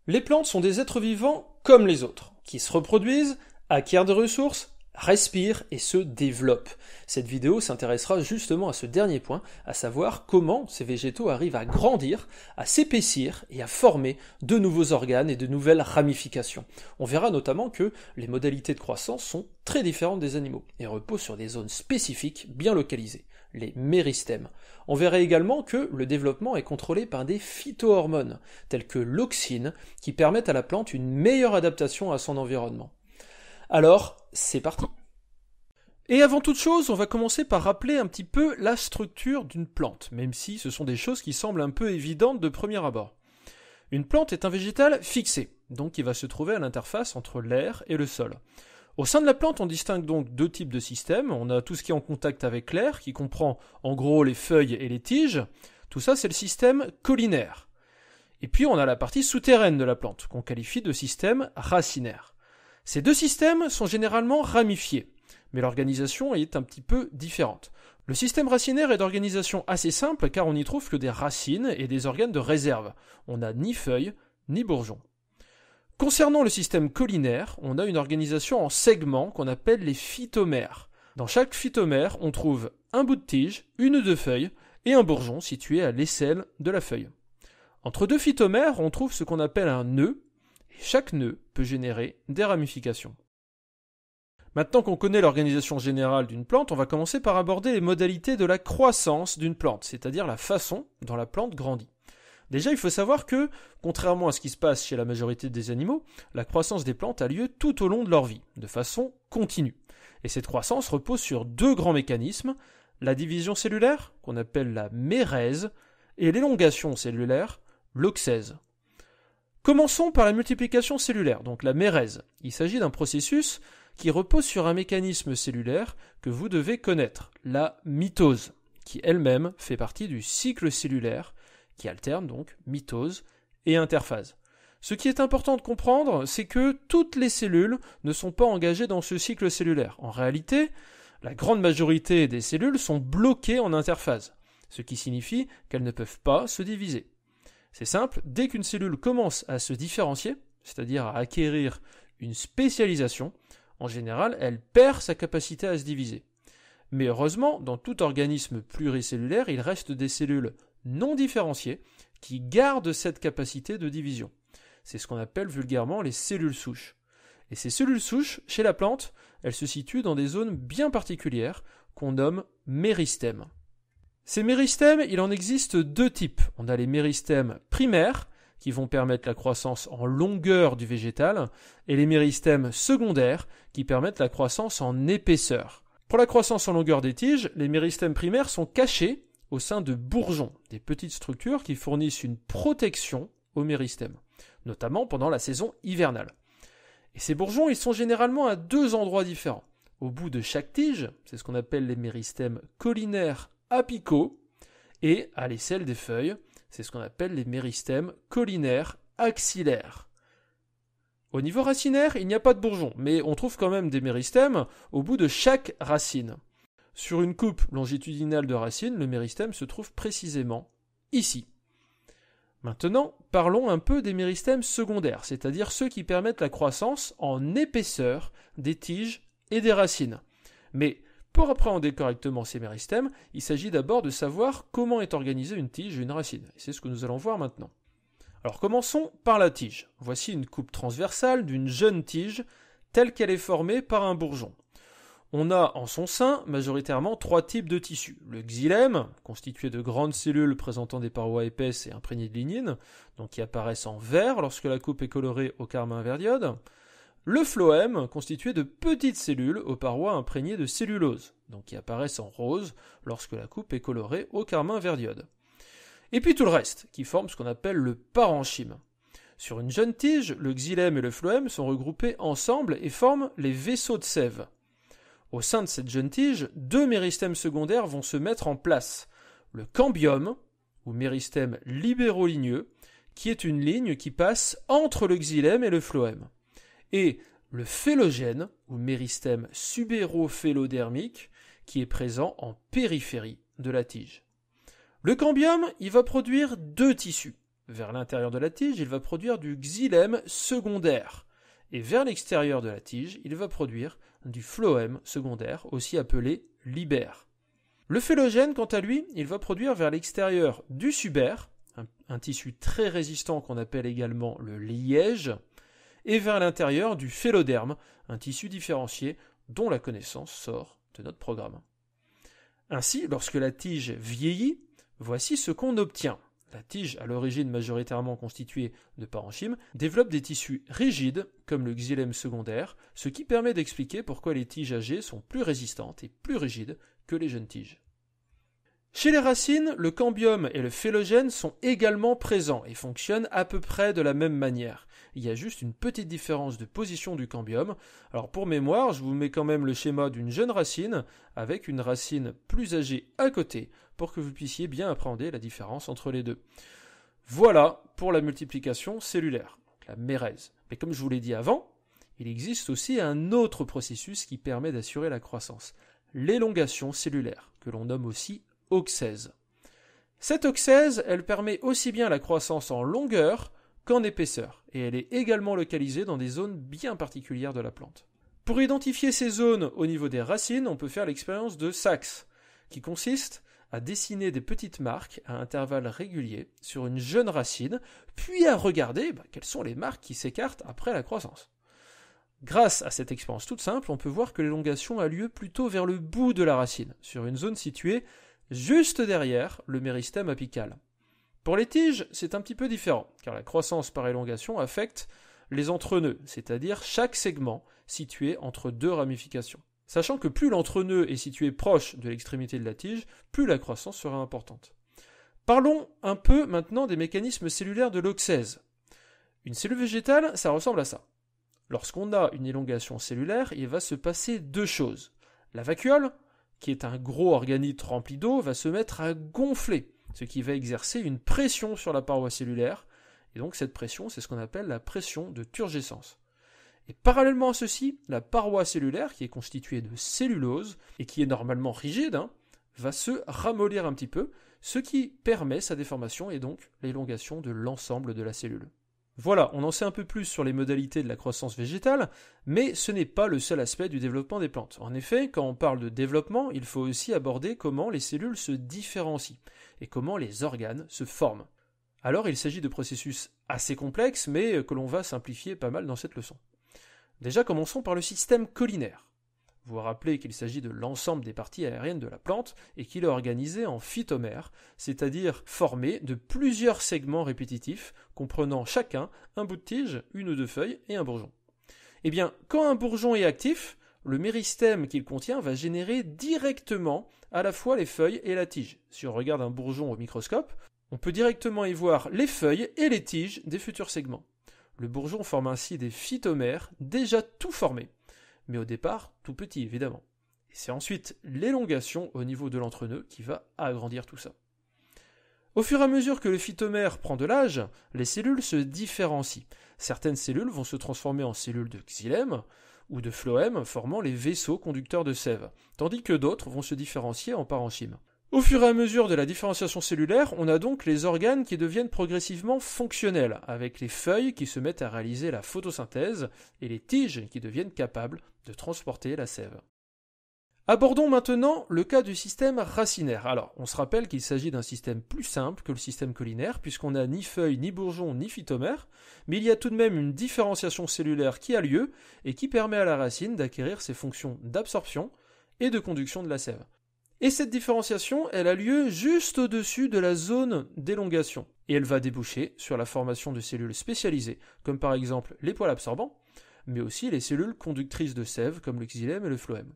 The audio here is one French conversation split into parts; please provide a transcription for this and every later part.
Les plantes sont des êtres vivants comme les autres, qui se reproduisent, acquièrent des ressources, respirent et se développent. Cette vidéo s'intéressera justement à ce dernier point, à savoir comment ces végétaux arrivent à grandir, à s'épaissir et à former de nouveaux organes et de nouvelles ramifications. On verra notamment que les modalités de croissance sont très différentes des animaux et reposent sur des zones spécifiques bien localisées, les méristèmes. On verra également que le développement est contrôlé par des phytohormones, telles que l'auxine, qui permettent à la plante une meilleure adaptation à son environnement. Alors, c'est parti. Et avant toute chose, on va commencer par rappeler un petit peu la structure d'une plante, même si ce sont des choses qui semblent un peu évidentes de premier abord. Une plante est un végétal fixé, donc qui va se trouver à l'interface entre l'air et le sol. Au sein de la plante, on distingue donc deux types de systèmes. On a tout ce qui est en contact avec l'air, qui comprend en gros les feuilles et les tiges. Tout ça, c'est le système caulinaire. Et puis on a la partie souterraine de la plante, qu'on qualifie de système racinaire. Ces deux systèmes sont généralement ramifiés, mais l'organisation est un petit peu différente. Le système racinaire est d'organisation assez simple car on n'y trouve que des racines et des organes de réserve. On n'a ni feuilles, ni bourgeons. Concernant le système caulinaire, on a une organisation en segments qu'on appelle les phytomères. Dans chaque phytomère, on trouve un bout de tige, une ou deux feuilles et un bourgeon situé à l'aisselle de la feuille. Entre deux phytomères, on trouve ce qu'on appelle un nœud, et chaque nœud peut générer des ramifications. Maintenant qu'on connaît l'organisation générale d'une plante, on va commencer par aborder les modalités de la croissance d'une plante, c'est-à-dire la façon dont la plante grandit. Déjà, il faut savoir que, contrairement à ce qui se passe chez la majorité des animaux, la croissance des plantes a lieu tout au long de leur vie, de façon continue. Et cette croissance repose sur deux grands mécanismes, la division cellulaire, qu'on appelle la mérèse, et l'élongation cellulaire, l'auxèse. Commençons par la multiplication cellulaire, donc la mérèse. Il s'agit d'un processus qui repose sur un mécanisme cellulaire que vous devez connaître, la mitose, qui elle-même fait partie du cycle cellulaire, qui alterne donc mitose et interphase. Ce qui est important de comprendre, c'est que toutes les cellules ne sont pas engagées dans ce cycle cellulaire. En réalité, la grande majorité des cellules sont bloquées en interphase, ce qui signifie qu'elles ne peuvent pas se diviser. C'est simple, dès qu'une cellule commence à se différencier, c'est-à-dire à acquérir une spécialisation, en général, elle perd sa capacité à se diviser. Mais heureusement, dans tout organisme pluricellulaire, il reste des cellules non différenciées qui gardent cette capacité de division. C'est ce qu'on appelle vulgairement les cellules souches. Et ces cellules souches, chez la plante, elles se situent dans des zones bien particulières qu'on nomme méristèmes. Ces méristèmes, il en existe deux types. On a les méristèmes primaires, qui vont permettre la croissance en longueur du végétal, et les méristèmes secondaires, qui permettent la croissance en épaisseur. Pour la croissance en longueur des tiges, les méristèmes primaires sont cachés au sein de bourgeons, des petites structures qui fournissent une protection aux méristèmes, notamment pendant la saison hivernale. Et ces bourgeons, ils sont généralement à deux endroits différents. Au bout de chaque tige, c'est ce qu'on appelle les méristèmes caulinaires apicaux, et à l'aisselle des feuilles, c'est ce qu'on appelle les méristèmes caulinaires axillaires. Au niveau racinaire, il n'y a pas de bourgeons, mais on trouve quand même des méristèmes au bout de chaque racine. Sur une coupe longitudinale de racines, le méristème se trouve précisément ici. Maintenant, parlons un peu des méristèmes secondaires, c'est-à-dire ceux qui permettent la croissance en épaisseur des tiges et des racines. Mais pour appréhender correctement ces méristèmes, il s'agit d'abord de savoir comment est organisée une tige et une racine. Et c'est ce que nous allons voir maintenant. Alors commençons par la tige. Voici une coupe transversale d'une jeune tige telle qu'elle est formée par un bourgeon. On a en son sein majoritairement trois types de tissus. Le xylème, constitué de grandes cellules présentant des parois épaisses et imprégnées de lignine, donc qui apparaissent en vert lorsque la coupe est colorée au carmin vert d'iode. Le phloème, constitué de petites cellules aux parois imprégnées de cellulose, donc qui apparaissent en rose lorsque la coupe est colorée au carmin vert d'iode. Et puis tout le reste, qui forme ce qu'on appelle le parenchyme. Sur une jeune tige, le xylème et le phloème sont regroupés ensemble et forment les vaisseaux de sève. Au sein de cette jeune tige, deux méristèmes secondaires vont se mettre en place. Le cambium, ou méristème libéroligneux, qui est une ligne qui passe entre le xylème et le phloème. Et le phélogène, ou méristème subérophélodermique, qui est présent en périphérie de la tige. Le cambium, il va produire deux tissus. Vers l'intérieur de la tige, il va produire du xylème secondaire. Et vers l'extérieur de la tige, il va produire du phloème secondaire, aussi appelé libère. Le phélogène, quant à lui, il va produire vers l'extérieur du subère, un tissu très résistant qu'on appelle également le liège, et vers l'intérieur du phéloderme, un tissu différencié dont la connaissance sort de notre programme. Ainsi, lorsque la tige vieillit, voici ce qu'on obtient. La tige, à l'origine majoritairement constituée de parenchyme, développe des tissus rigides, comme le xylème secondaire, ce qui permet d'expliquer pourquoi les tiges âgées sont plus résistantes et plus rigides que les jeunes tiges. Chez les racines, le cambium et le phélogène sont également présents et fonctionnent à peu près de la même manière. Il y a juste une petite différence de position du cambium. Alors pour mémoire, je vous mets quand même le schéma d'une jeune racine avec une racine plus âgée à côté pour que vous puissiez bien appréhender la différence entre les deux. Voilà pour la multiplication cellulaire, donc la mérèse. Mais comme je vous l'ai dit avant, il existe aussi un autre processus qui permet d'assurer la croissance, l'élongation cellulaire, que l'on nomme aussi auxèse. Cette auxèse, elle permet aussi bien la croissance en longueur qu'en épaisseur, et elle est également localisée dans des zones bien particulières de la plante. Pour identifier ces zones au niveau des racines, on peut faire l'expérience de Sachs, qui consiste à dessiner des petites marques à intervalles réguliers sur une jeune racine, puis à regarder quelles sont les marques qui s'écartent après la croissance. Grâce à cette expérience toute simple, on peut voir que l'élongation a lieu plutôt vers le bout de la racine, sur une zone située juste derrière le méristème apical. Pour les tiges, c'est un petit peu différent, car la croissance par élongation affecte les entrenœuds, c'est-à-dire chaque segment situé entre deux ramifications. Sachant que plus l'entrenœud est situé proche de l'extrémité de la tige, plus la croissance sera importante. Parlons un peu maintenant des mécanismes cellulaires de l'auxèse. Une cellule végétale, ça ressemble à ça. Lorsqu'on a une élongation cellulaire, il va se passer deux choses. La vacuole, qui est un gros organite rempli d'eau, va se mettre à gonfler, ce qui va exercer une pression sur la paroi cellulaire, et donc cette pression, c'est ce qu'on appelle la pression de turgescence. Et parallèlement à ceci, la paroi cellulaire, qui est constituée de cellulose, et qui est normalement rigide, va se ramollir un petit peu, ce qui permet sa déformation et donc l'élongation de l'ensemble de la cellule. Voilà, on en sait un peu plus sur les modalités de la croissance végétale, mais ce n'est pas le seul aspect du développement des plantes. En effet, quand on parle de développement, il faut aussi aborder comment les cellules se différencient et comment les organes se forment. Alors il s'agit de processus assez complexes, mais que l'on va simplifier pas mal dans cette leçon. Déjà, commençons par le système caulinaire. Vous vous rappelez qu'il s'agit de l'ensemble des parties aériennes de la plante et qu'il est organisé en phytomères, c'est-à-dire formé de plusieurs segments répétitifs comprenant chacun un bout de tige, une ou deux feuilles et un bourgeon. Eh bien, quand un bourgeon est actif, le méristème qu'il contient va générer directement à la fois les feuilles et la tige. Si on regarde un bourgeon au microscope, on peut directement y voir les feuilles et les tiges des futurs segments. Le bourgeon forme ainsi des phytomères déjà tout formés, mais au départ tout petit évidemment. Et c'est ensuite l'élongation au niveau de l'entrenœud qui va agrandir tout ça. Au fur et à mesure que le phytomère prend de l'âge, les cellules se différencient. Certaines cellules vont se transformer en cellules de xylème ou de phloème, formant les vaisseaux conducteurs de sève, tandis que d'autres vont se différencier en parenchyme. Au fur et à mesure de la différenciation cellulaire, on a donc les organes qui deviennent progressivement fonctionnels, avec les feuilles qui se mettent à réaliser la photosynthèse et les tiges qui deviennent capables de transporter la sève. Abordons maintenant le cas du système racinaire. Alors, on se rappelle qu'il s'agit d'un système plus simple que le système caulinaire, puisqu'on n'a ni feuilles, ni bourgeons, ni phytomères, mais il y a tout de même une différenciation cellulaire qui a lieu et qui permet à la racine d'acquérir ses fonctions d'absorption et de conduction de la sève. Et cette différenciation, elle a lieu juste au-dessus de la zone d'élongation. Et elle va déboucher sur la formation de cellules spécialisées, comme par exemple les poils absorbants, mais aussi les cellules conductrices de sève, comme le xylème et le phloème.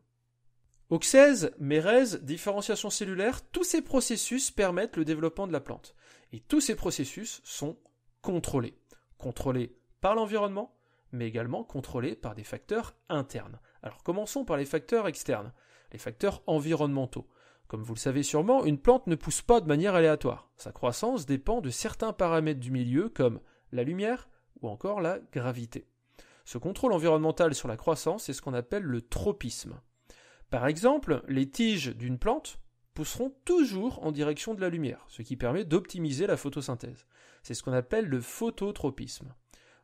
Auxèse, mérèse, différenciation cellulaire, tous ces processus permettent le développement de la plante. Et tous ces processus sont contrôlés. Contrôlés par l'environnement, mais également contrôlés par des facteurs internes. Alors commençons par les facteurs externes, les facteurs environnementaux. Comme vous le savez sûrement, une plante ne pousse pas de manière aléatoire. Sa croissance dépend de certains paramètres du milieu comme la lumière ou encore la gravité. Ce contrôle environnemental sur la croissance est ce qu'on appelle le tropisme. Par exemple, les tiges d'une plante, pousseront toujours en direction de la lumière, ce qui permet d'optimiser la photosynthèse. C'est ce qu'on appelle le phototropisme.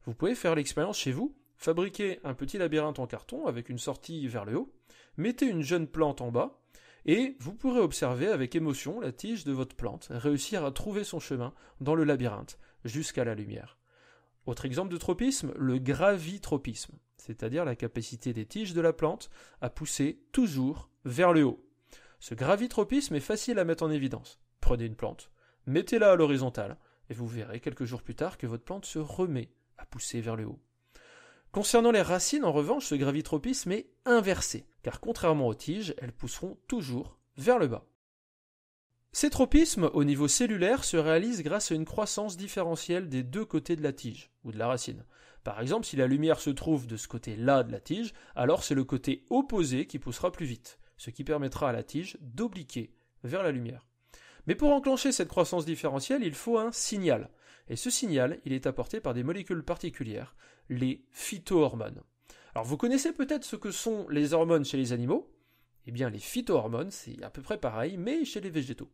Vous pouvez faire l'expérience chez vous, fabriquer un petit labyrinthe en carton avec une sortie vers le haut, mettez une jeune plante en bas, et vous pourrez observer avec émotion la tige de votre plante réussir à trouver son chemin dans le labyrinthe jusqu'à la lumière. Autre exemple de tropisme, le gravitropisme, c'est-à-dire la capacité des tiges de la plante à pousser toujours vers le haut. Ce gravitropisme est facile à mettre en évidence. Prenez une plante, mettez-la à l'horizontale, et vous verrez quelques jours plus tard que votre plante se remet à pousser vers le haut. Concernant les racines, en revanche, ce gravitropisme est inversé, car contrairement aux tiges, elles pousseront toujours vers le bas. Ces tropismes, au niveau cellulaire, se réalisent grâce à une croissance différentielle des deux côtés de la tige, ou de la racine. Par exemple, si la lumière se trouve de ce côté-là de la tige, alors c'est le côté opposé qui poussera plus vite, ce qui permettra à la tige d'obliquer vers la lumière. Mais pour enclencher cette croissance différentielle, il faut un signal. Et ce signal, il est apporté par des molécules particulières, les phytohormones. Alors vous connaissez peut-être ce que sont les hormones chez les animaux. Eh bien les phytohormones, c'est à peu près pareil, mais chez les végétaux.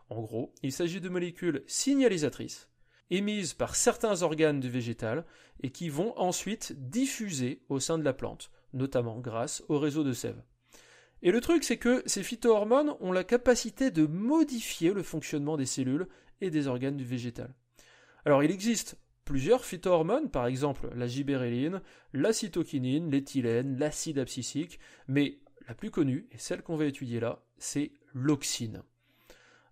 En gros, il s'agit de molécules signalisatrices, émises par certains organes du végétal, et qui vont ensuite diffuser au sein de la plante, notamment grâce au réseau de sève. Et le truc, c'est que ces phytohormones ont la capacité de modifier le fonctionnement des cellules et des organes du végétal. Alors il existe plusieurs phytohormones, par exemple la gibéréline, la cytokinine, l'éthylène, l'acide abscisique, mais la plus connue, et celle qu'on va étudier là, c'est l'auxine.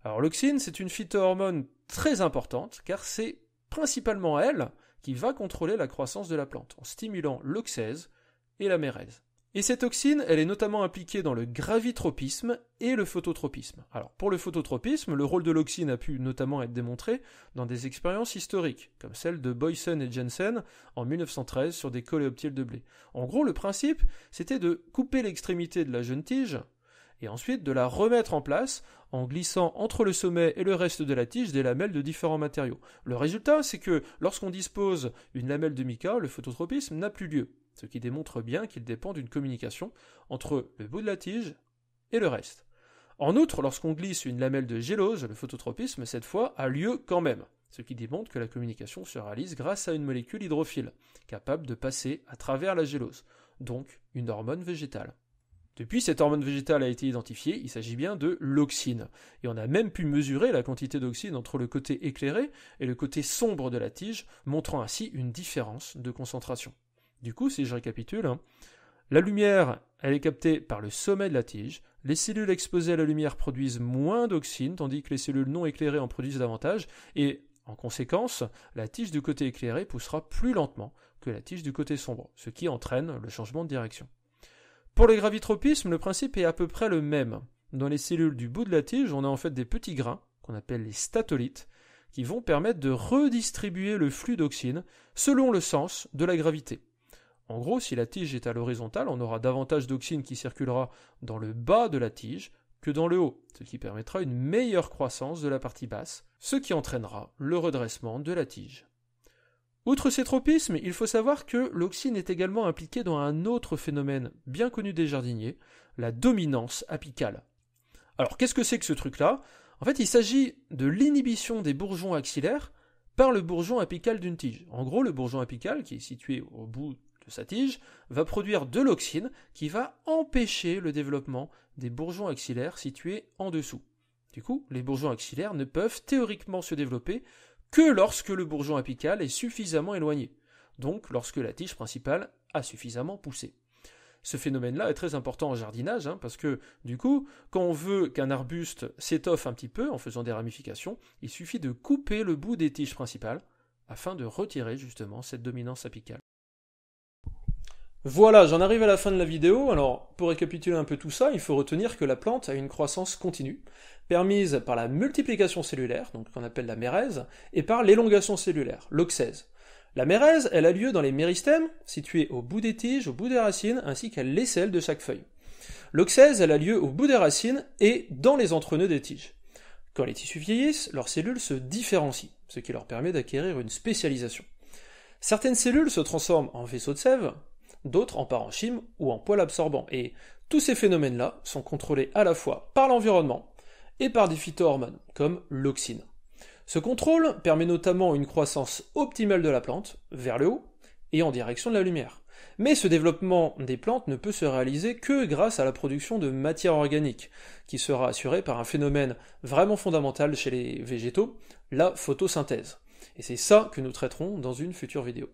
Alors l'auxine, c'est une phytohormone très importante, car c'est principalement elle qui va contrôler la croissance de la plante, en stimulant l'auxèse et la mérèse. Et cette auxine, elle est notamment impliquée dans le gravitropisme et le phototropisme. Alors pour le phototropisme, le rôle de l'auxine a pu notamment être démontré dans des expériences historiques, comme celle de Boysen et Jensen en 1913 sur des coléoptiles de blé. En gros, le principe, c'était de couper l'extrémité de la jeune tige, et ensuite de la remettre en place en glissant entre le sommet et le reste de la tige des lamelles de différents matériaux. Le résultat, c'est que lorsqu'on dispose une lamelle de mica, le phototropisme n'a plus lieu, ce qui démontre bien qu'il dépend d'une communication entre le bout de la tige et le reste. En outre, lorsqu'on glisse une lamelle de gélose, le phototropisme, cette fois, a lieu quand même, ce qui démontre que la communication se réalise grâce à une molécule hydrophile, capable de passer à travers la gélose, donc une hormone végétale. Depuis, cette hormone végétale a été identifiée, il s'agit bien de l'auxine, et on a même pu mesurer la quantité d'auxine entre le côté éclairé et le côté sombre de la tige, montrant ainsi une différence de concentration. Du coup, si je récapitule, la lumière, elle est captée par le sommet de la tige, les cellules exposées à la lumière produisent moins d'auxine, tandis que les cellules non éclairées en produisent davantage, et en conséquence, la tige du côté éclairé poussera plus lentement que la tige du côté sombre, ce qui entraîne le changement de direction. Pour le gravitropisme, le principe est à peu près le même. Dans les cellules du bout de la tige, on a en fait des petits grains, qu'on appelle les statolites, qui vont permettre de redistribuer le flux d'auxine selon le sens de la gravité. En gros, si la tige est à l'horizontale, on aura davantage d'auxine qui circulera dans le bas de la tige que dans le haut, ce qui permettra une meilleure croissance de la partie basse, ce qui entraînera le redressement de la tige. Outre ces tropismes, il faut savoir que l'auxine est également impliquée dans un autre phénomène bien connu des jardiniers, la dominance apicale. Alors qu'est-ce que c'est que ce truc-là ? En fait, il s'agit de l'inhibition des bourgeons axillaires par le bourgeon apical d'une tige. En gros, le bourgeon apical, qui est situé au bout de sa tige, va produire de l'auxine qui va empêcher le développement des bourgeons axillaires situés en dessous. Du coup, les bourgeons axillaires ne peuvent théoriquement se développer que lorsque le bourgeon apical est suffisamment éloigné, donc lorsque la tige principale a suffisamment poussé. Ce phénomène-là est très important en jardinage, parce que du coup, quand on veut qu'un arbuste s'étoffe un petit peu en faisant des ramifications, il suffit de couper le bout des tiges principales afin de retirer justement cette dominance apicale. Voilà, j'en arrive à la fin de la vidéo. Alors, pour récapituler un peu tout ça, il faut retenir que la plante a une croissance continue, permise par la multiplication cellulaire, donc qu'on appelle la mérèse, et par l'élongation cellulaire, l'auxèse. La mérèse, elle a lieu dans les méristèmes, situés au bout des tiges, au bout des racines, ainsi qu'à l'aisselle de chaque feuille. L'auxèse, elle a lieu au bout des racines et dans les entrenœuds des tiges. Quand les tissus vieillissent, leurs cellules se différencient, ce qui leur permet d'acquérir une spécialisation. Certaines cellules se transforment en vaisseaux de sève, d'autres en parenchyme ou en poils absorbants, et tous ces phénomènes-là sont contrôlés à la fois par l'environnement et par des phytohormones, comme l'auxine. Ce contrôle permet notamment une croissance optimale de la plante, vers le haut, et en direction de la lumière. Mais ce développement des plantes ne peut se réaliser que grâce à la production de matière organique, qui sera assurée par un phénomène vraiment fondamental chez les végétaux, la photosynthèse. Et c'est ça que nous traiterons dans une future vidéo.